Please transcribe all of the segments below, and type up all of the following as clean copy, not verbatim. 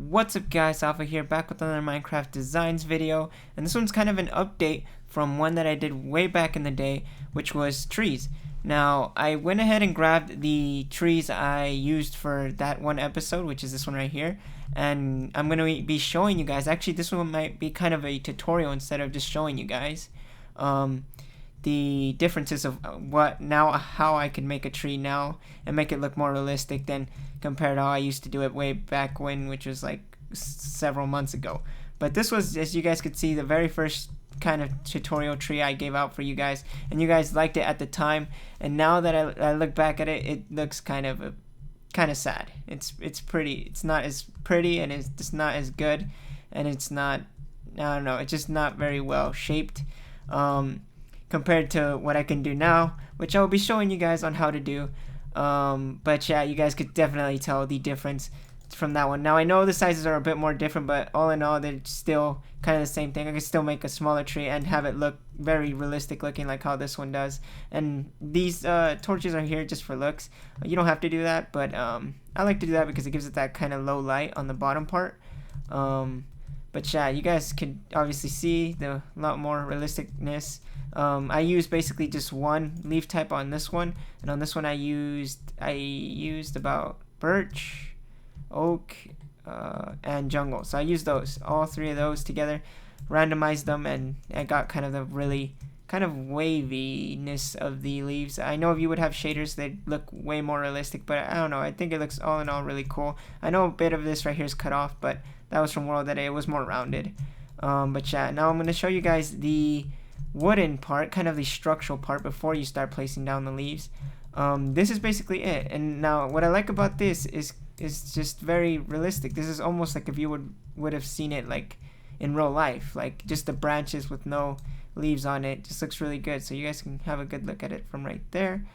What's up guys, Alpha here, back with another Minecraft Designs video, and this one's kind of an update from one that I did way back in the day, which was trees. Now, I went ahead and grabbed the trees I used for that one episode, which is this one right here, and I'm going to be showing you guys. Actually, this one might be kind of a tutorial instead of just showing you guys the differences of how I can make a tree now and make it look more realistic than compared to how I used to do it way back when, which was like several months ago. But this was, as you guys could see, the very first kind of tutorial tree I gave out for you guys, and you guys liked it at the time. And now that I look back at it, it looks kind of sad. It's pretty. It's not as pretty, and it's just not as good, and it's not. I don't know. It's just not very well shaped. Compared to what I can do now, which I will be showing you guys on how to do. But yeah, you guys could definitely tell the difference from that one. Now I know the sizes are a bit more different, but all in all, they're still kind of the same thing. I can still make a smaller tree and have it look very realistic looking, like how this one does. And these torches are here just for looks. You don't have to do that, but I like to do that because it gives it that kind of low light on the bottom part. But yeah, you guys can obviously see the lot more realisticness. I used basically just one leaf type on this one, and on this one I used about birch, oak, and jungle. So I used all three of those together, randomized them, and I got kind of the really kind of waviness of the leaves. I know if you would have shaders, they'd look way more realistic, but I don't know. I think it looks all in all really cool. I know a bit of this right here is cut off, but that was from World That it was more rounded. But yeah, now I'm going to show you guys the wooden part, kind of the structural part, before you start placing down the leaves. This is basically it. And now what I like about this is just very realistic. This is almost like if you would have seen it like in real life, like just the branches with no leaves on it. Just looks really good, so you guys can have a good look at it from right there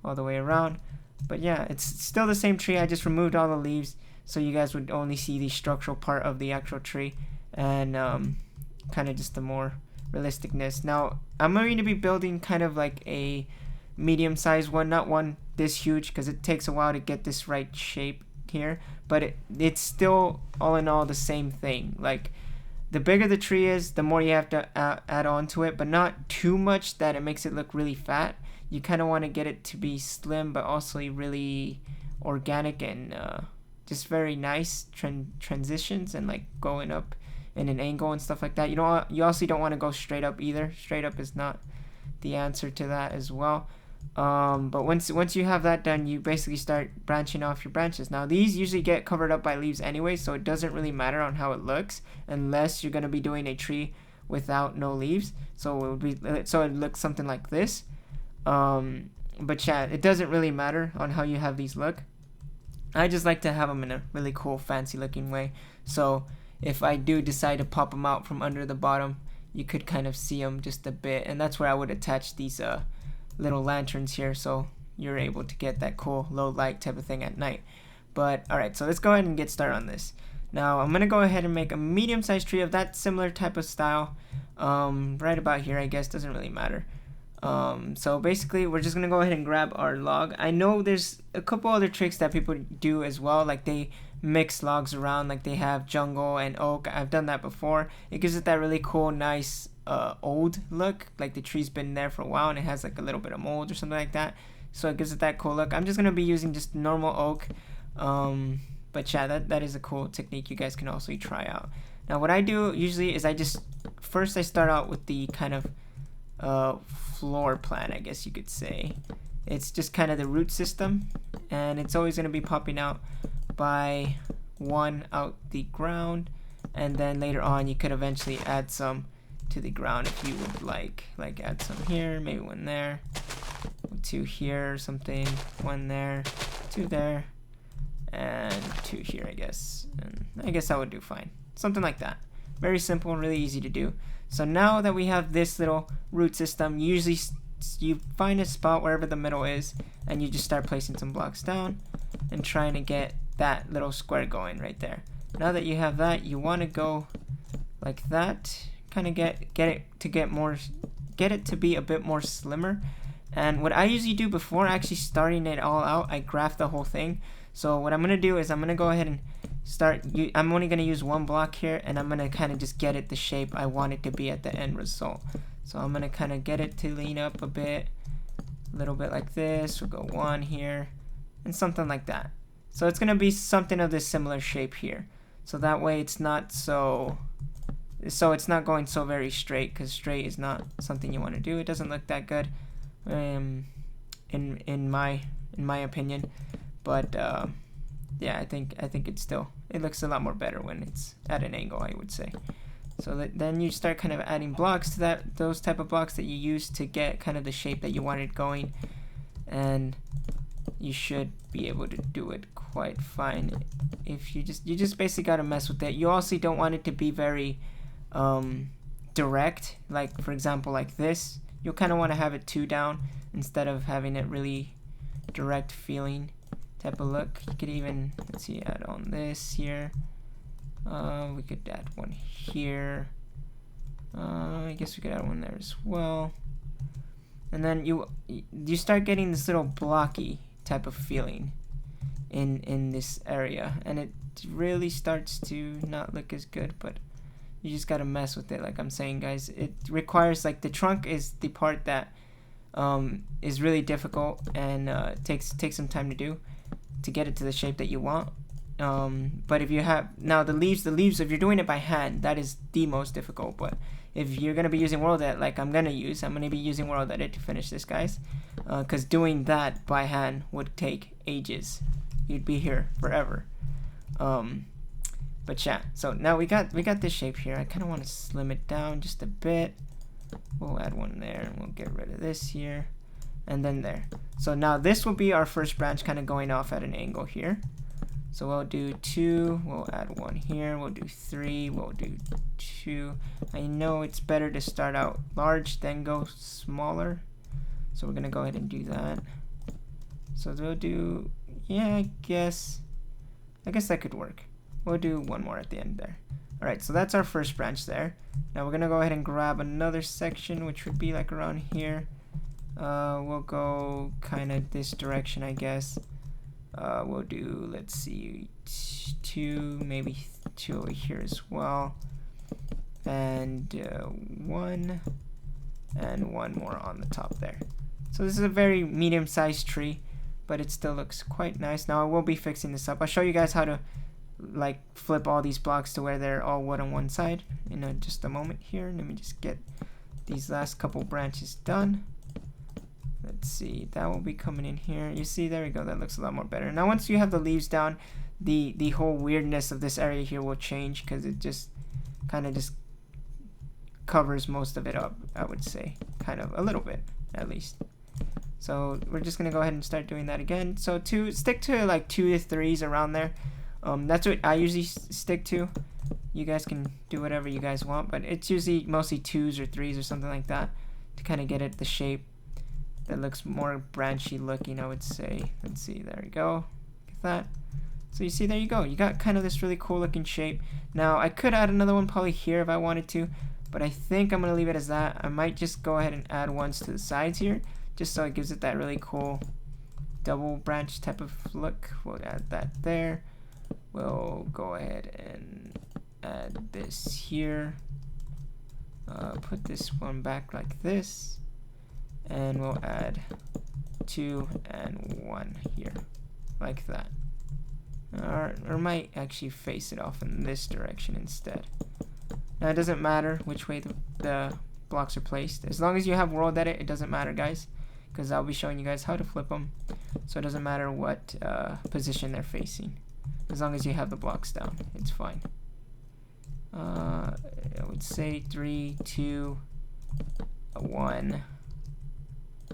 all the way around. But yeah, it's still the same tree. I just removed all the leaves so you guys would only see the structural part of the actual tree, and kind of just the more realisticness. Now I'm going to be building kind of like a medium-sized one, not one this huge, because it takes a while to get this right shape here, but it's still all in all the same thing. Like, the bigger the tree is, the more you have to add on to it, but not too much that it makes it look really fat. You kind of want to get it to be slim, but also really organic and just very nice transitions, and like going up in an angle and stuff like that. You also don't want to go straight up either. Straight up is not the answer to that as well. But once you have that done, you basically start branching off your branches. Now these usually get covered up by leaves anyway, so it doesn't really matter on how it looks, unless you're going to be doing a tree without no leaves. So it looks something like this. But yeah, it doesn't really matter on how you have these look. I just like to have them in a really cool, fancy looking way. So if I do decide to pop them out from under the bottom, you could kind of see them just a bit, and that's where I would attach these little lanterns here, so you're able to get that cool low light type of thing at night. But alright, so let's go ahead and get started on this. Now I'm gonna go ahead and make a medium-sized tree of that similar type of style, right about here, I guess. Doesn't really matter. So basically we're just gonna go ahead and grab our log. I know there's a couple other tricks that people do as well, like they mix logs around, like they have jungle and oak. I've done that before. It gives it that really cool, nice old look, like the tree's been there for a while and it has like a little bit of mold or something like that, so it gives it that cool look. I'm just gonna be using just normal oak, but yeah, that is a cool technique you guys can also try out. Now what I do usually is I start out with the kind of floor plan, I guess you could say. It's just kind of the root system, and it's always going to be popping out by one out the ground, and then later on you could eventually add some to the ground if you would like add some here, maybe one there, two here or something, one there, two there, and two here, I guess. And I guess that would do fine, something like that. Very simple and really easy to do. So now that we have this little root system, usually you find a spot wherever the middle is, and you just start placing some blocks down and trying to get that little square going right there. Now that you have that, you want to go like that, kind of get it to be a bit more slimmer. And what I usually do before actually starting it all out, I graph the whole thing. So what I'm going to do is I'm going to go ahead and I'm only going to use one block here, and I'm going to kind of just get it the shape I want it to be at the end result. So I'm going to kind of get it to lean up a bit, a little bit like this. We'll go 1 here, and something like that. So it's going to be something of this similar shape here. So that way it's not it's not going so very straight, because straight is not something you want to do. It doesn't look that good, in my opinion. But yeah, I think it looks a lot more better when it's at an angle, I would say. So then you start kind of adding blocks to those type of blocks that you use to get kind of the shape that you wanted going, and you should be able to do it quite fine. If you just basically got to mess with it. You also don't want it to be very direct, like for example like this. You'll kind of want to have it 2 down instead of having it really direct feeling type of look. You could even, let's see, add on this here. We could add one here. I guess we could add one there as well. And then you start getting this little blocky type of feeling in this area, and it really starts to not look as good, but you just gotta mess with it. Like I'm saying, guys, it requires, like, the trunk is the part that is really difficult, and takes some time to do to get it to the shape that you want. But if you have now the leaves, if you're doing it by hand, that is the most difficult. But if you're gonna be using world edit, like I'm gonna be using world edit to finish this, guys, because doing that by hand would take ages. You'd be here forever. But yeah, so now we got this shape here. I kind of want to slim it down just a bit. We'll add one there, and we'll get rid of this here, and then there. So now this will be our first branch, kind of going off at an angle here. So we'll do 2, we'll add 1 here, we'll do 3, we'll do 2. I know it's better to start out large, then go smaller. So we're gonna go ahead and do that. So we'll do, yeah, I guess that could work. We'll do 1 more at the end there. Alright, so that's our first branch there. Now we're gonna go ahead and grab another section, which would be like around here. We'll go kind of this direction, I guess. We'll do, let's see, 2, maybe 2 over here as well, and 1, and 1 more on the top there. So this is a very medium-sized tree, but it still looks quite nice. Now I will be fixing this up. I'll show you guys how to like flip all these blocks to where they're all wood on one side in just a moment here. Let me just get these last couple branches done. Let's see, that will be coming in here. You see, there we go, that looks a lot more better. Now once you have the leaves down, the whole weirdness of this area here will change, because it just kind of just covers most of it up, I would say, kind of a little bit at least. So we're just gonna go ahead and start doing that again. So stick to like 2 to 3s around there. That's what I usually stick to. You guys can do whatever you guys want, but it's usually mostly 2s or 3s or something like that to kind of get it the shape that looks more branchy looking, I would say. Let's see, there we go. Look at that. So you see, there you go. You got kind of this really cool looking shape. Now I could add another one probably here if I wanted to, but I think I'm gonna leave it as that. I might just go ahead and add ones to the sides here, just so it gives it that really cool double branch type of look. We'll add that there. We'll go ahead and add this here. Put this one back like this, and we'll add 2 and 1 here, like that. Or might actually face it off in this direction instead. Now it doesn't matter which way the blocks are placed. As long as you have world edit, it doesn't matter, guys, because I'll be showing you guys how to flip them. So it doesn't matter what position they're facing. As long as you have the blocks down, it's fine. I would say 3, 2, 1,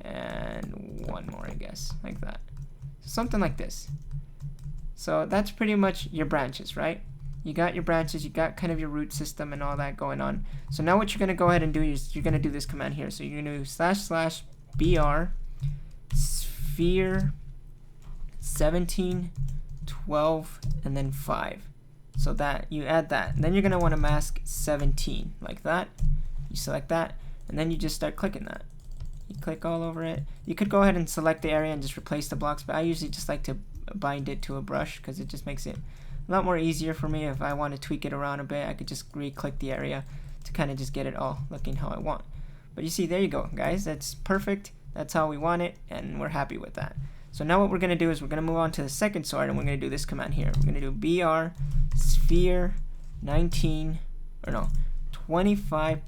and 1 more, I guess, like that. So something like this. So that's pretty much your branches, right? You got your branches, you got kind of your root system and all that going on. So now what you're going to go ahead and do is you're going to do this command here. So you're going to do //br sphere 17, 12, and then 5. So that you add that. And then you're going to want to mask 17 like that. You select that, and then you just start clicking that. You click all over it. You could go ahead and select the area and just replace the blocks, but I usually just like to bind it to a brush because it just makes it a lot more easier for me. If I want to tweak it around a bit, I could just re-click the area to kind of just get it all looking how I want. But you see, there you go, guys. That's perfect. That's how we want it, and we're happy with that. So now what we're going to do is we're going to move on to the second sort, and we're going to do this command here. We're going to do br sphere 19, or no, 25%,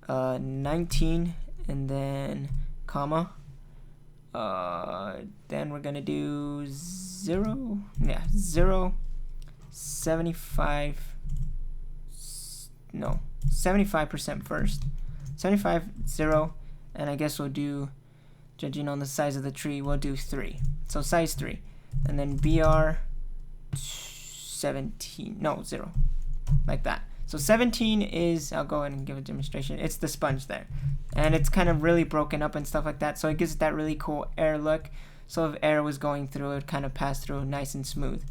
25%, 19, and then comma. Then we're going to do 0, 75, no, 75% first. 75, 0, and I guess we'll do, judging on the size of the tree, we'll do 3. So size 3. And then BR 17, no, 0. Like that. So 17 is, I'll go ahead and give a demonstration. It's the sponge there. And it's kind of really broken up and stuff like that. So it gives it that really cool air look. So if air was going through, it would kind of pass through nice and smooth.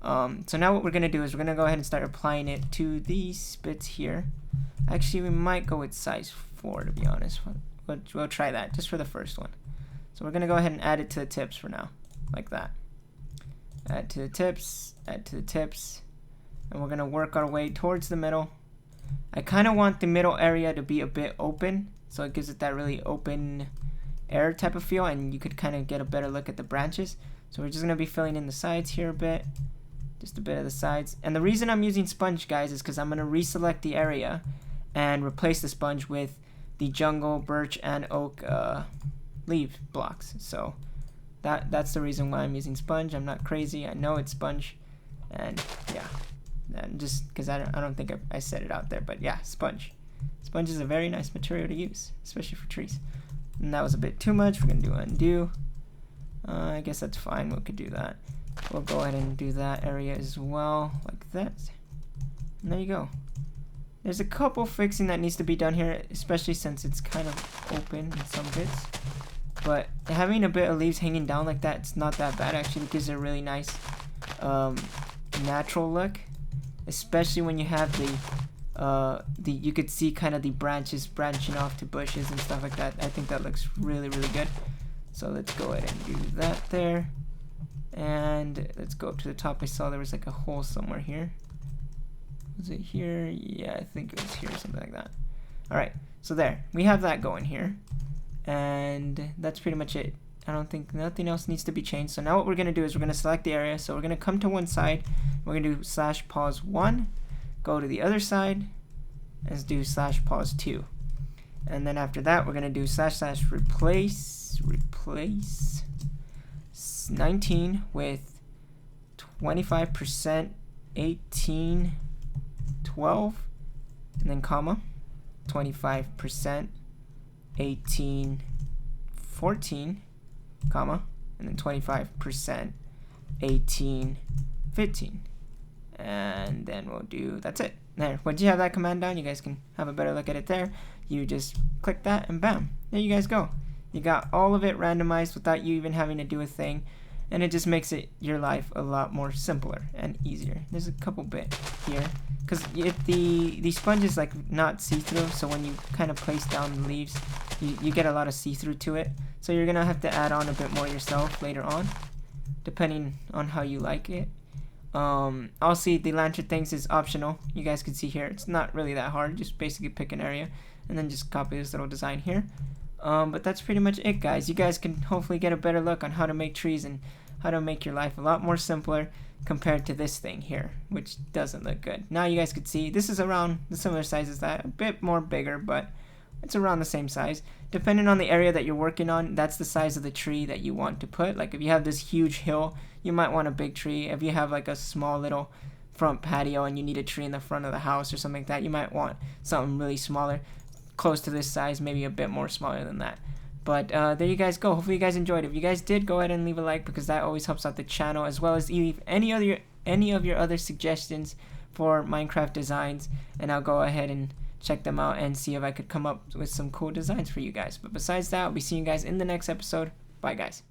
So now what we're going to do is we're going to go ahead and start applying it to these bits here. Actually, we might go with size 4 to be honest. We'll try that just for the first one. So we're going to go ahead and add it to the tips for now, like that. Add to the tips, add to the tips, and we're going to work our way towards the middle. I kind of want the middle area to be a bit open, so it gives it that really open air type of feel, and you could kind of get a better look at the branches. So we're just going to be filling in the sides here a bit. Just a bit of the sides. And the reason I'm using sponge, guys, is because I'm going to reselect the area and replace the sponge with the jungle, birch, and oak leaf blocks. So that's the reason why I'm using sponge. I'm not crazy. I know it's sponge. And yeah, and just because I don't think I said it out there, but yeah, sponge. Sponge is a very nice material to use, especially for trees. And that was a bit too much. We're going to do undo. I guess that's fine. We could do that. We'll go ahead and do that area as well, like that. And there you go. There's a couple fixing that needs to be done here, especially since it's kind of open in some bits. But having a bit of leaves hanging down like that, it's not that bad. Actually, it gives it a really nice natural look, especially when you have the you could see kind of the branches branching off to bushes and stuff like that. I think that looks really, really good. So let's go ahead and do that there. And let's go up to the top. I saw there was like a hole somewhere here. Was it here? Yeah, I think it was here, something like that. Alright, so there. We have that going here. And that's pretty much it. I don't think nothing else needs to be changed. So now what we're going to do is we're going to select the area. So we're going to come to one side. We're going to do /pause1. Go to the other side. Let's do /pause2. And then after that, we're going to do /replace 19 with 25%, 18, 12, and then comma, 25%, 18, 14, comma, and then 25%, 18, 15. And then we'll do, that's it. There, once you have that command down, you guys can have a better look at it there. You just click that and bam, there you guys go. You got all of it randomized without you even having to do a thing, and it just makes it your life a lot more simpler and easier. There's a couple bit here, because the sponge is like not see-through, so when you kind of place down the leaves, you get a lot of see-through to it. So you're gonna have to add on a bit more yourself later on, depending on how you like it. Also, the lantern things is optional. You guys can see here, it's not really that hard. Just basically pick an area and then just copy this little design here. But that's pretty much it, guys. You guys can hopefully get a better look on how to make trees and how to make your life a lot more simpler compared to this thing here, which doesn't look good. Now you guys could see this is around the similar size as that, a bit more bigger, but it's around the same size. Depending on the area that you're working on, that's the size of the tree that you want to put. Like if you have this huge hill, you might want a big tree. If you have like a small little front patio and you need a tree in the front of the house or something like that, you might want something really smaller, close to this size, maybe a bit more smaller than that. But there you guys go. Hopefully you guys enjoyed. If you guys did, go ahead and leave a like, because that always helps out the channel, as well as leave any of your other suggestions for Minecraft designs, and I'll go ahead and check them out and see if I could come up with some cool designs for you guys. But besides that, I'll be seeing you guys in the next episode. Bye, guys.